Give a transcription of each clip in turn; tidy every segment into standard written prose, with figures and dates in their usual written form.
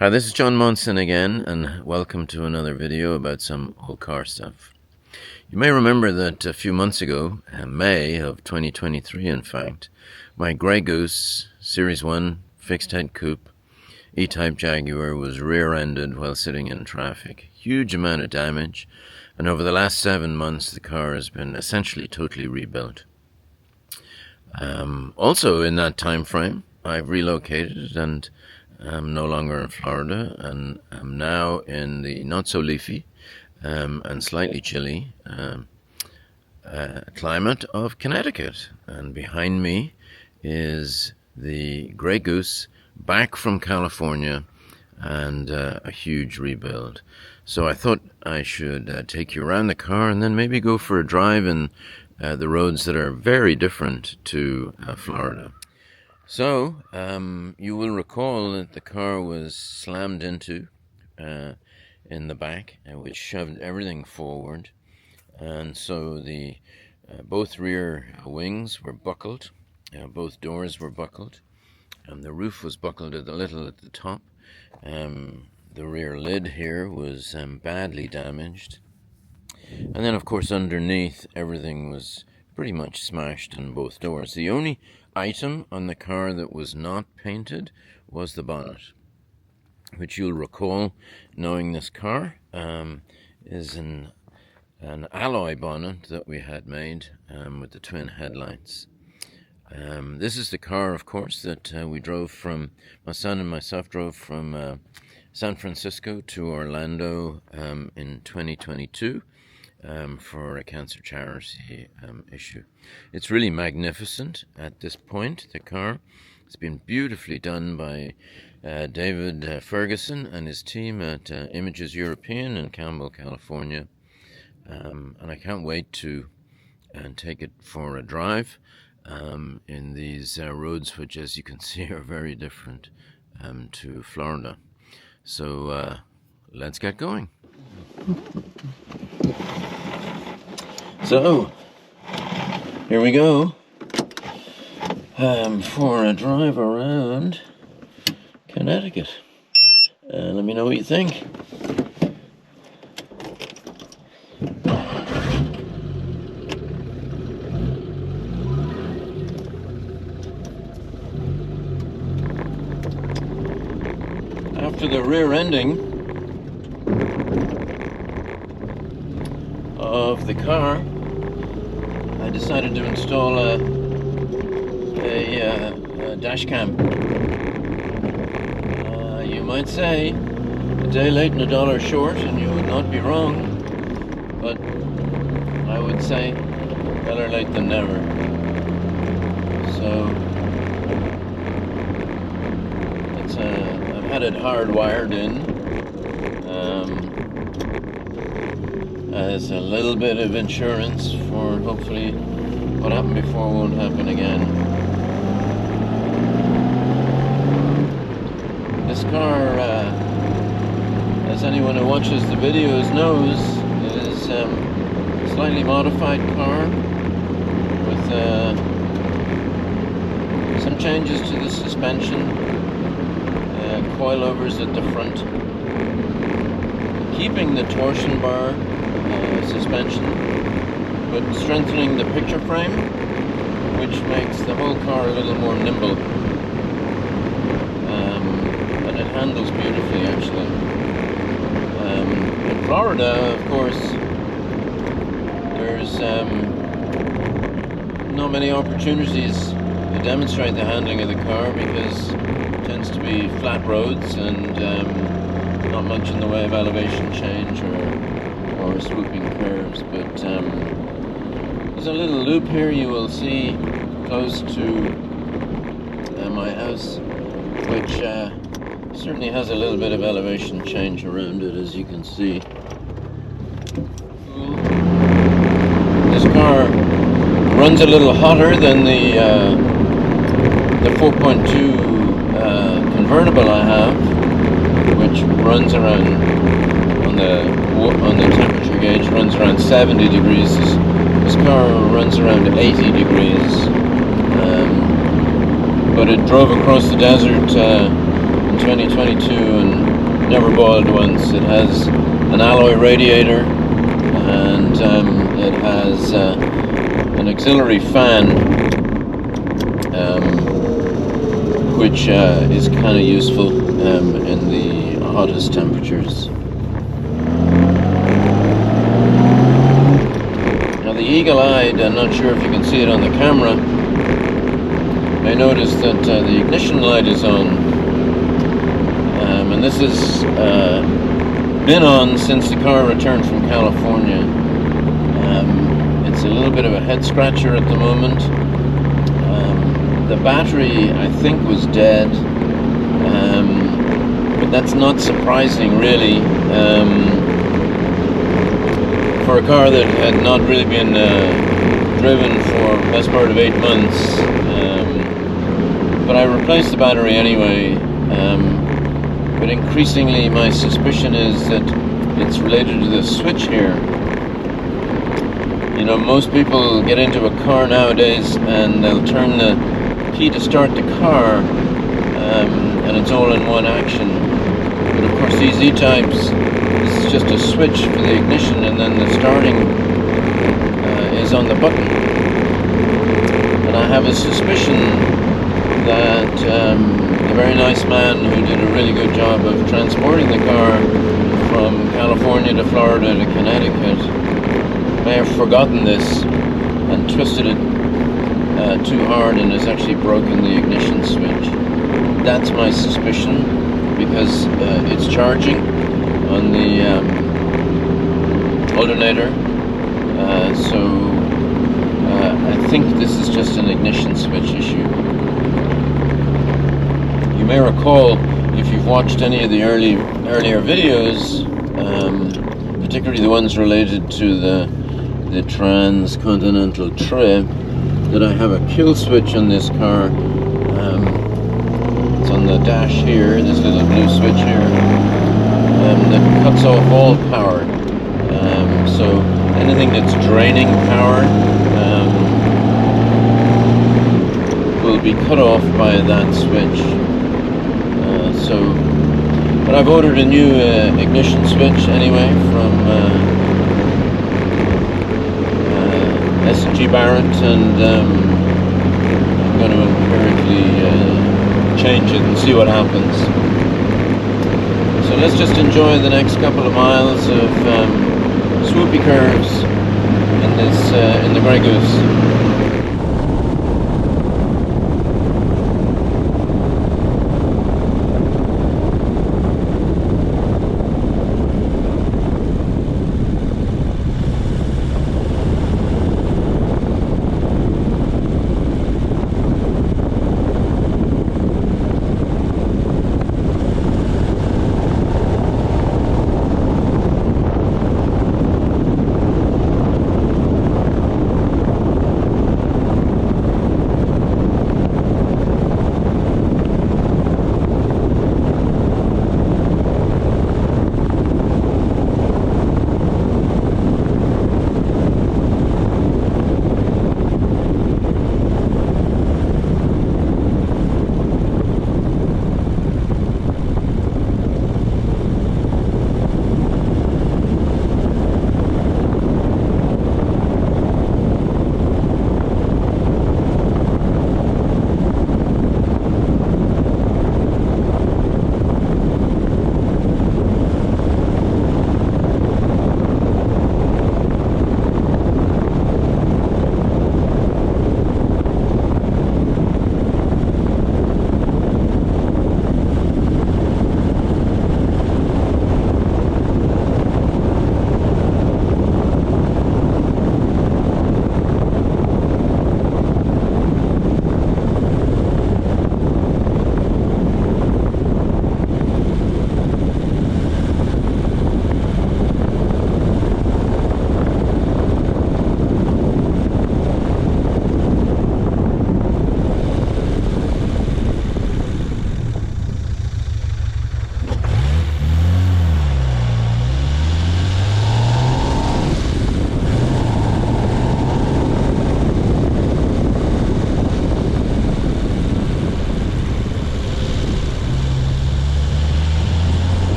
Hi, this is John Monson again, and welcome to another video about some old car stuff. You may remember that a few months ago, in May of 2023 in fact, my Grey Goose Series 1 fixed-head coupe E-Type Jaguar was rear-ended while sitting in traffic. Huge amount of damage, and over the last 7 months the car has been essentially totally rebuilt. Also in that time frame, I've relocated and I'm no longer in Florida, and I'm now in the not-so-leafy and slightly chilly climate of Connecticut. And behind me is the Grey Goose back from California and a huge rebuild. So I thought I should take you around the car and then maybe go for a drive in the roads that are very different to Florida. So, you will recall that the car was slammed into in the back, which shoved everything forward, and so the both rear wings were buckled, both doors were buckled, and the roof was buckled a little at the top. The rear lid here was badly damaged, and then of course underneath everything was pretty much smashed in both doors. The only item on the car that was not painted was the bonnet, which you'll recall, knowing this car, is an alloy bonnet that we had made with the twin headlights. This is the car, of course, that we drove from, my son and myself drove from San Francisco to Orlando in 2022. For a cancer charity issue. It's really magnificent at this point, the car. It's been beautifully done by David Ferguson and his team at Images European in Campbell, California. And I can't wait to take it for a drive in these roads, which, as you can see, are very different to Florida. So let's get going. So, here we go for a drive around Connecticut. Let me know what you think. After the rear ending of the car, I decided to install a dash cam. You might say a day late and a dollar short, and you would not be wrong, but I would say better late than never. So it's I've had it hardwired in. As a little bit of insurance for hopefully what happened before won't happen again. This car, as anyone who watches the videos knows, is a slightly modified car with some changes to the suspension, coilovers at the front, keeping the torsion bar suspension, but strengthening the picture frame, which makes the whole car a little more nimble, and it handles beautifully actually. In Florida, of course, there's not many opportunities to demonstrate the handling of the car because it tends to be flat roads and not much in the way of elevation change or swooping curves, but there's a little loop here you will see close to my house, which certainly has a little bit of elevation change around it, as you can see. This car runs a little hotter than the 4.2 convertible I have, which runs around on the temperature gauge runs around 70 degrees. This car runs around 80 degrees, but it drove across the desert in 2022 and never boiled once. It has an alloy radiator, and it has an auxiliary fan, which is kind of useful in the hottest temperatures. Now the eagle-eyed, I'm not sure if you can see it on the camera, I noticed that the ignition light is on, and this has been on since the car returned from California. It's a little bit of a head scratcher at the moment. The battery, I think, was dead, but that's not surprising really, for a car that had not really been driven for the best part of 8 months. But I replaced the battery anyway. But increasingly my suspicion is that it's related to the switch here. You know, most people get into a car nowadays and they'll turn the key to start the car, and it's all in one action. But of course these E-types, this is just a switch for the ignition, and then the starting is on the button. And I have a suspicion that the very nice man who did a really good job of transporting the car from California to Florida to Connecticut may have forgotten this and twisted it too hard and has actually broken the ignition switch. That's my suspicion, because it's charging on the alternator, so I think this is just an ignition switch issue. You may recall, if you've watched any of the earlier videos, particularly the ones related to the transcontinental trip, that I have a kill switch on this car. It's on the dash here, this little blue switch here, that cuts off all power. So anything that's draining power will be cut off by that switch. But I've ordered a new ignition switch anyway from S&G Barrett, and I'm going to empirically change it and see what happens. So let's just enjoy the next couple of miles of swoopy curves in the Grey Goose.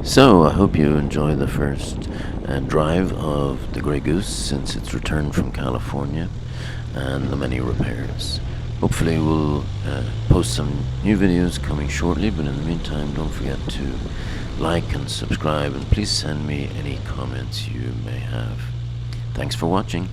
So I hope you enjoy the first drive of the Grey Goose since its return from California and the many repairs. Hopefully we'll post some new videos coming shortly, but in the meantime don't forget to like and subscribe, and please send me any comments you may have. Thanks for watching.